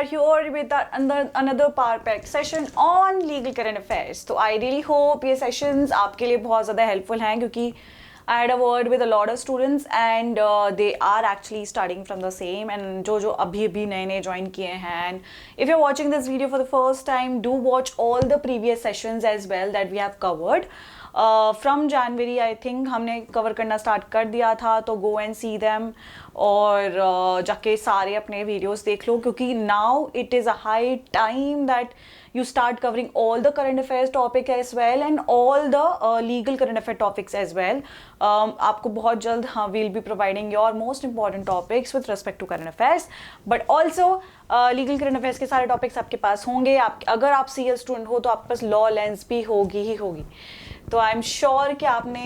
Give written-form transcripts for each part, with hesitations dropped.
are here with another power pack session on legal current affairs. तो I really hope ये sessions आपके लिए बहुत ज़्यादा helpful हैं क्योंकि I had a word with a lot of students and they are actually studying from the same and जो अभी नए join किए हैं. And if you're watching this video for the first time, do watch all the previous sessions as well that we have covered. From January I think हमने cover करना start कर दिया था, तो go and see them और जाके सारे अपने videos देख लो क्योंकि now it is a high time that you start covering all the current affairs topic as well and all the legal current affair topics as well. आपको बहुत जल्द we'll be providing your most important topics with respect to current affairs, but also legal current affairs के सारे topics आपके पास होंगे. अगर आप CL student हो तो आपके पास law lens भी होगी ही होगी. तो आई एम श्योर कि आपने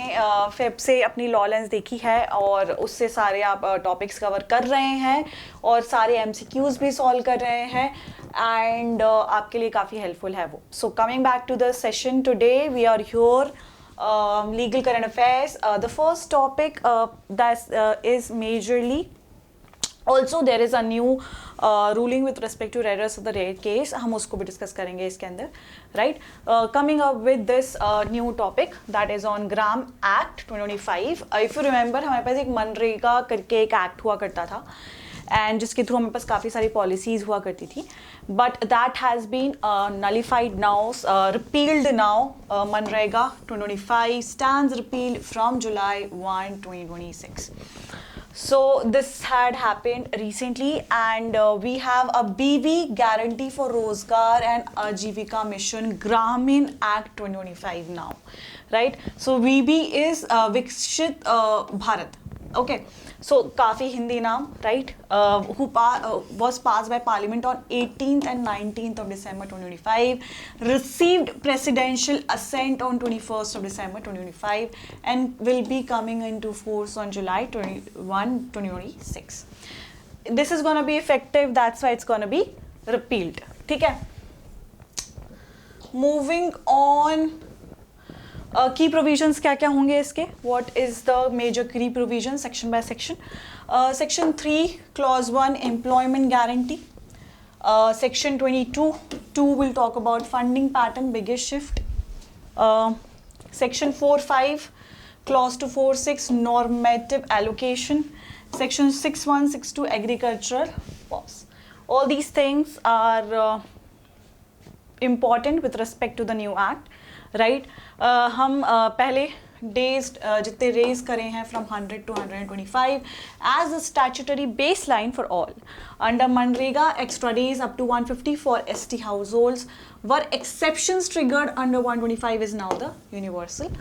फेब से अपनी लॉ लेंस देखी है और उससे सारे आप टॉपिक्स कवर कर रहे हैं और सारे MCQs भी सॉल्व कर रहे हैं एंड आपके लिए काफ़ी हेल्पफुल है वो. So coming back to the session today we are here legal current affairs. The first topic that is majorly also there is a new ruling with respect to redress of the rate case. हम उसको भी discuss करेंगे इसके अंदर, right? Coming up with this new topic that is on GRAM Act 2025. If you remember हमारे पास एक मनरेगा करके एक एक्ट हुआ करता था एंड जिसके थ्रू हमारे पास काफ़ी सारी पॉलिसीज़ हुआ करती थी, but that has been nullified now, repealed now. MNREGA 2025 stands repealed from July 1, 2026. So this had happened recently and we have a BV Guarantee for Rozgar and Ajivika Mission Gramin Act 2025 now, right? So VB is Vikshit Bharat. Okay, so काफ़ी हिंदी नाम, right? Who was passed by Parliament on 18th and 19th of December 2025, received presidential assent on 21st of December 2025 and will be coming into force on July 21, 2026. This is going to be effective, that's why it's going to be repealed. ठीक है? Moving on. की provisions क्या क्या होंगे इसके, what is the major key provision section by section. Section 3 clause 1 employment guarantee. Section 22 will talk about funding pattern biggest shift. Section 4-5 clause 2-4-6 normative allocation. Section 6-1-6-2 agricultural pause. All these things are important with respect to the new act, right? हम पहले days जितने raise करे हैं from 100 to 125 as a statutory baseline for all. Under Manrega, extra days up to 150 for ST households were exceptions triggered under 125 is now the universal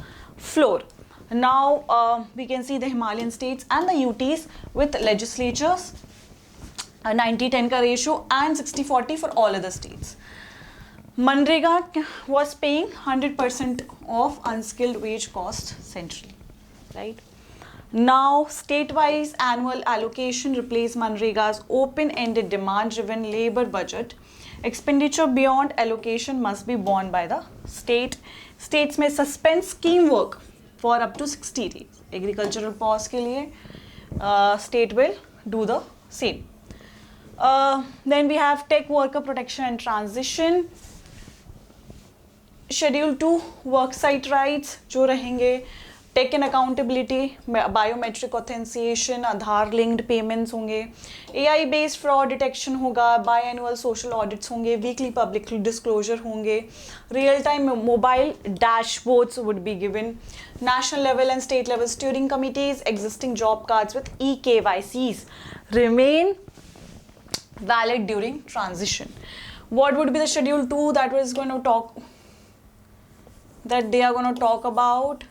floor. Now we can see the Himalayan states and the UTs with legislatures 90-10 का ratio and 60-40 for all other states. Manrega was paying 100% of unskilled wage cost centrally, right? Now, state-wise annual allocation replaced Manrega's open-ended demand-driven labor budget. Expenditure beyond allocation must be borne by the state. States may suspend scheme work for up to 60 days. Agricultural pause के लिए state will do the same. Then we have tech worker protection and transition. Schedule 2 work site rights जो रहेंगे, tech and accountability, biometric authentication, Aadhaar linked payments होंगे, AI based fraud detection होगा, biannual social audits होंगे, weekly public disclosure होंगे, real time mobile dashboards would be given, national level and state level steering committees, existing job cards with EKYCs remain valid during transition. What would be the schedule 2 that was going to talk that they are going to talk about?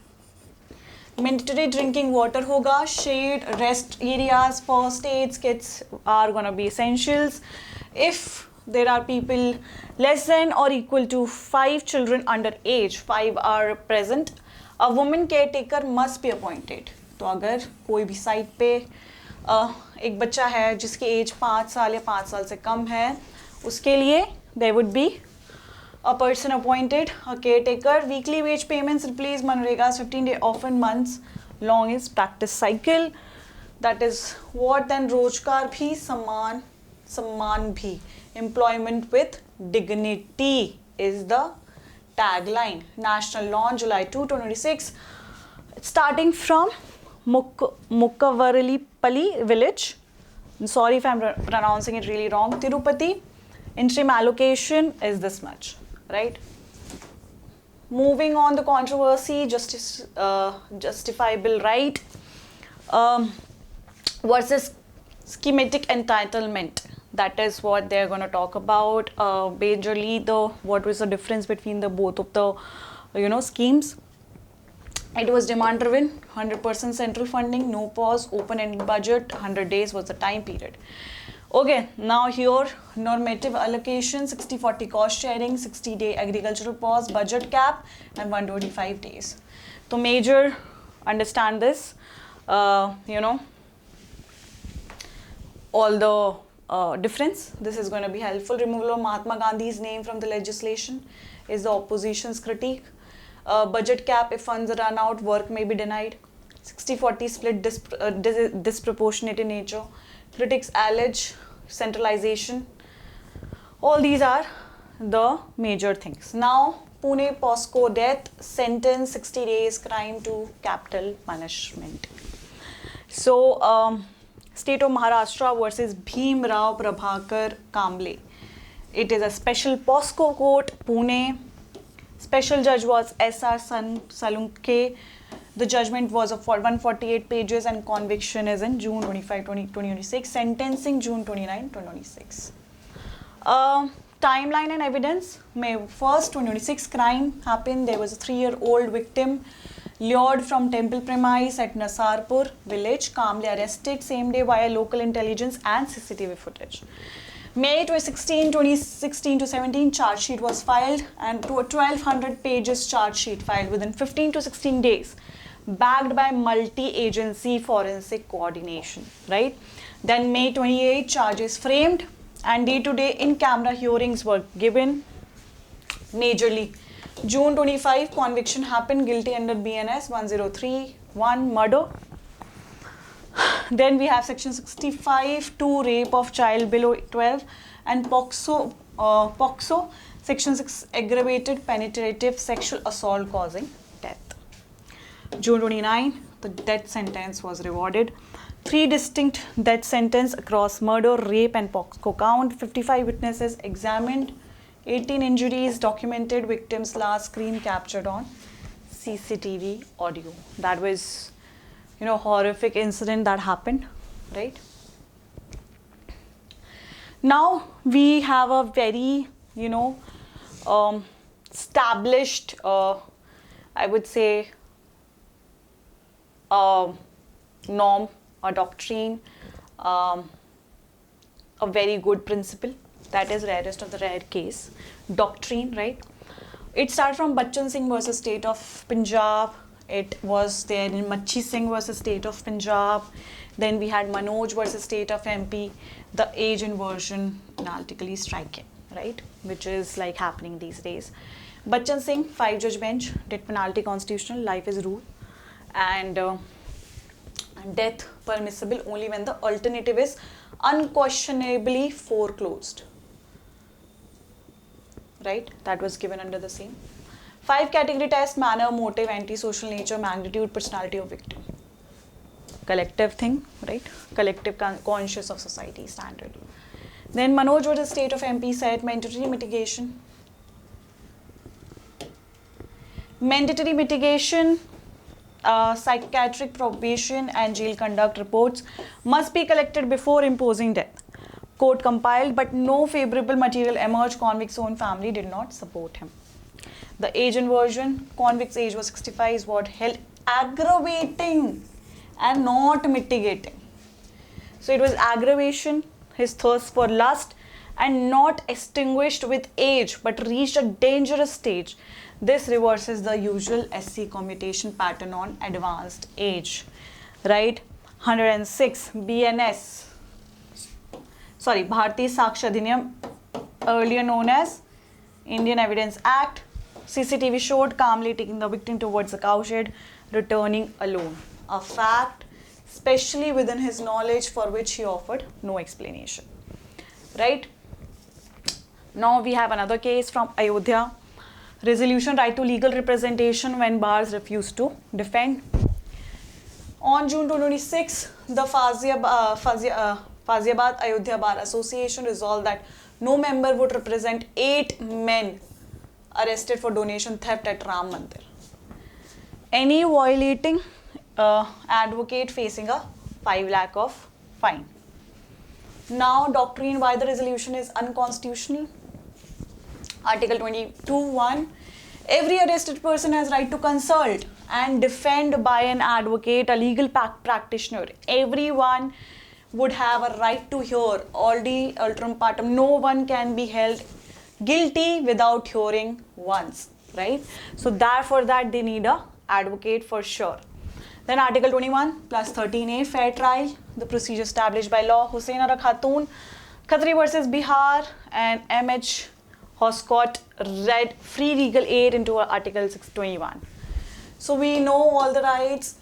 Mandatory drinking water hoga, shade, rest areas, first aids kits are going to be essentials. If there are people less than or equal to 5 children under age 5 are present, a woman caretaker must be appointed. तो अगर कोई भी site पे एक बच्चा है जिसकी as 5 साल या 5 साल से कम है, उसके लिए there would be a person appointed, a caretaker. Weekly wage payments replace Manrega's 15-day often months long is practice cycle. That is what then रोजगार भी समान सम्मान भी. Employment with dignity is the tagline. National launch July 2, 2026. Starting from Mukkavaralipalli village. Sorry if I'm pronouncing it really wrong. Tirupati. Interim allocation is this much, right? Moving on, the controversy, justifiable right versus schematic entitlement. That is what they're going to talk about. Majorly, what was the difference between the both of the schemes. It was demand driven, 100% central funding, no pause, open-ended budget, 100 days was the time period. Okay, now here normative allocation, 60-40 cost sharing, 60-day agricultural pause, budget cap, and 125 days. So major, understand this, all the difference. This is going to be helpful. Removal of Mahatma Gandhi's name from the legislation is the opposition's critique. Budget cap, if funds run out, work may be denied. 60-40 split disproportionate in nature. Critics allege centralization. All these are the major things. Now, Pune POSCO death sentence, 60 days, crime to capital punishment. So, State of Maharashtra versus Bhim Rao Prabhakar Kamble. It is a special POSCO court, Pune. Special judge was S.R. Salunke. The judgment was of 148 pages and conviction is in June 25, 2026. Sentencing June 29, 2026. Timeline and evidence. May 1st, 2026, crime happened. There was a 3-year-old victim lured from temple premise at Nasarpur village, calmly arrested same day via local intelligence and CCTV footage. May 2016 to 17, charge sheet was filed and to a 1200 pages charge sheet filed within 15 to 16 days, backed by multi-agency forensic coordination, right? Then May 28, charges framed and day-to-day in-camera hearings were given majorly. June 25, conviction happened, guilty under BNS 1031, murder. Then we have section 65, 2, rape of child below 12, and POXO, section 6, aggravated penetrative sexual assault causing death. June 29, the death sentence was rewarded. 3 distinct death sentences across murder, rape, and POXO count. 55 witnesses examined. 18 injuries documented. Victims' last screen captured on CCTV audio. That was, horrific incident that happened, right? Now we have a very, established, I would say, norm, a doctrine, a very good principle. That is rarest of the rare case. Doctrine, right? It started from Bachchan Singh versus State of Punjab. It was there in Machi Singh versus State of Punjab. Then we had Manoj versus State of MP. The age inversion analytically striking, right? Which is like happening these days. Bachchan Singh, 5-judge bench, death penalty constitutional, life is rule. And death permissible only when the alternative is unquestionably foreclosed. Right? That was given under the same. 5 category test: manner, motive, antisocial nature, magnitude, personality of victim. Collective thing, right? Collective conscious of society standard. Then Manoj versus State of MP said mandatory mitigation. Mandatory mitigation, psychiatric probation and jail conduct reports must be collected before imposing death. Court compiled, but no favorable material emerged. Convict's own family did not support him. The age inversion, convict's age was 65, is what held aggravating and not mitigating. So it was aggravation, his thirst for lust, and not extinguished with age, but reached a dangerous stage. This reverses the usual SC commutation pattern on advanced age, right? 106 BNS. Bharatiya Sakshi Adhiniyam, earlier known as Indian Evidence Act. CCTV showed calmly taking the victim towards the cowshed, returning alone. A fact, especially within his knowledge, for which he offered no explanation. right? Now we have another case from Ayodhya. Resolution right to legal representation when bars refuse to defend. On June 26, the Faziabad Ayodhya Bar Association resolved that no member would represent 8 men arrested for donation theft at Ram Mandir. Any violating advocate facing a 5 lakh of fine. Now, doctrine why the resolution is unconstitutional. Article 22(1). Every arrested person has right to consult and defend by an advocate, a legal practitioner. Everyone would have a right to hear. Aldi ultram partem. No one can be held guilty without hearing once, right? So therefore that they need a advocate for sure. Then Article 21 plus 13A, fair trial, the procedure established by law. Hussain Ara Khatun, Khatri versus Bihar, and M.H. Hoscott read free legal aid into Article 621. So we know all the rights.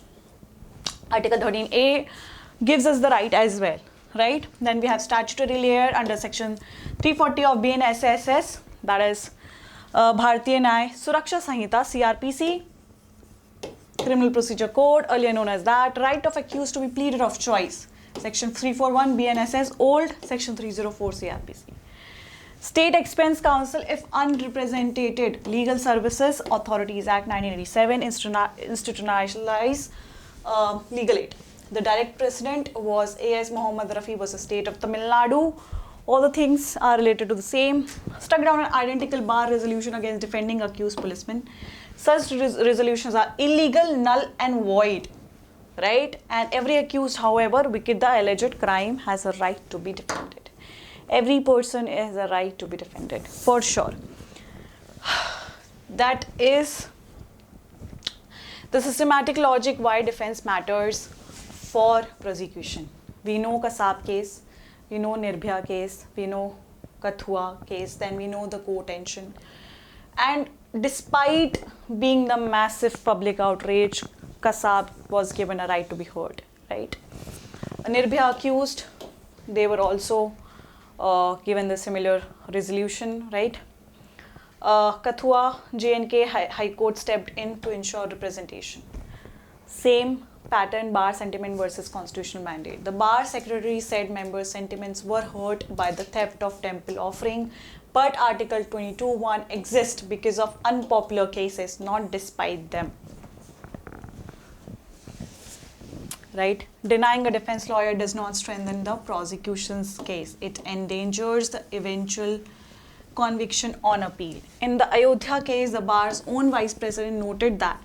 Article 13A gives us the right as well, right? Then we have statutory layer under section 340 of BNSSS, that is Bharatiya Nyaya Suraksha Sanhita, CRPC, Criminal Procedure Code, earlier known as that. Right of accused to be pleaded of choice, section 341 BNSS, old section 304 CRPC. State Expense Council, if unrepresented legal services authorities Act 1987 institutionalize legal aid. The direct precedent was A.S. Muhammad Rafi versus State of Tamil Nadu. All the things are related to the same. Struck down an identical bar resolution against defending accused policemen. Such resolutions are illegal, null and void, right? And every accused, however wicked the alleged crime, has a right to be defended. Every person has a right to be defended, for sure. That is the systematic logic why defense matters for prosecution. We know Kasab case, we know Nirbhaya case, we know Kathua case, then we know the co-tension. And despite being the massive public outrage, Kasab was given a right to be heard, right? Nirbhaya accused, they were also given the similar resolution, right? Kathua, J&K High Court stepped in to ensure representation. Same pattern, bar sentiment versus constitutional mandate. The bar secretary said members' sentiments were hurt by the theft of temple offering, but Article 22(1) exists because of unpopular cases, not despite them. Right? Denying a defense lawyer does not strengthen the prosecution's case. It endangers the eventual conviction on appeal. In the Ayodhya case, the bar's own vice president noted that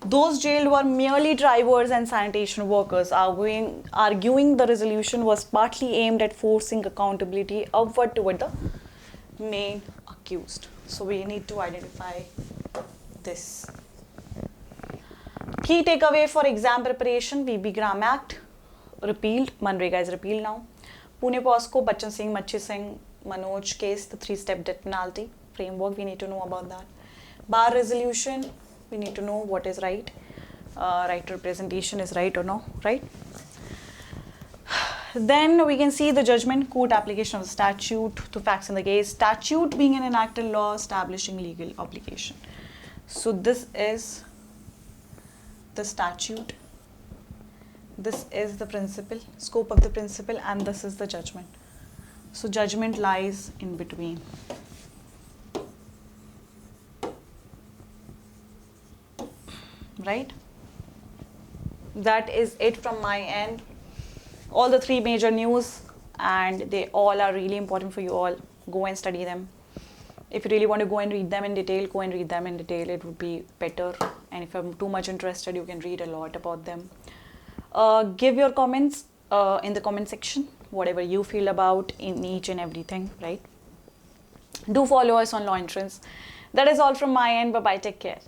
those jailed were merely drivers and sanitation workers, arguing the resolution was partly aimed at forcing accountability upward toward the main accused. So we need to identify this. Key takeaway for exam preparation: VB Gram Act repealed, Manrega is repealed now. Pune POSCO, Bachchan Singh, Machi Singh, Manoj case, the 3-step death penalty framework, we need to know about that. Bar resolution, we need to know what is right. Right to representation is right or no, right? Then we can see the judgment, court application of the statute to facts in the case. Statute being an enacted law establishing legal obligation. So this is the statute, this is the principle, scope of the principle, and this is the judgment. So judgment lies in between. Right? That is it from my end. All the 3 major news, and they all are really important for you all. Go and study them. If you really want to go and read them in detail, go and read them in detail. It would be better. And if I'm too much interested, you can read a lot about them. Give your comments in the comment section, whatever you feel about in each and everything, right? Do follow us on Law Entrance. That is all from my end. Bye-bye. Take care.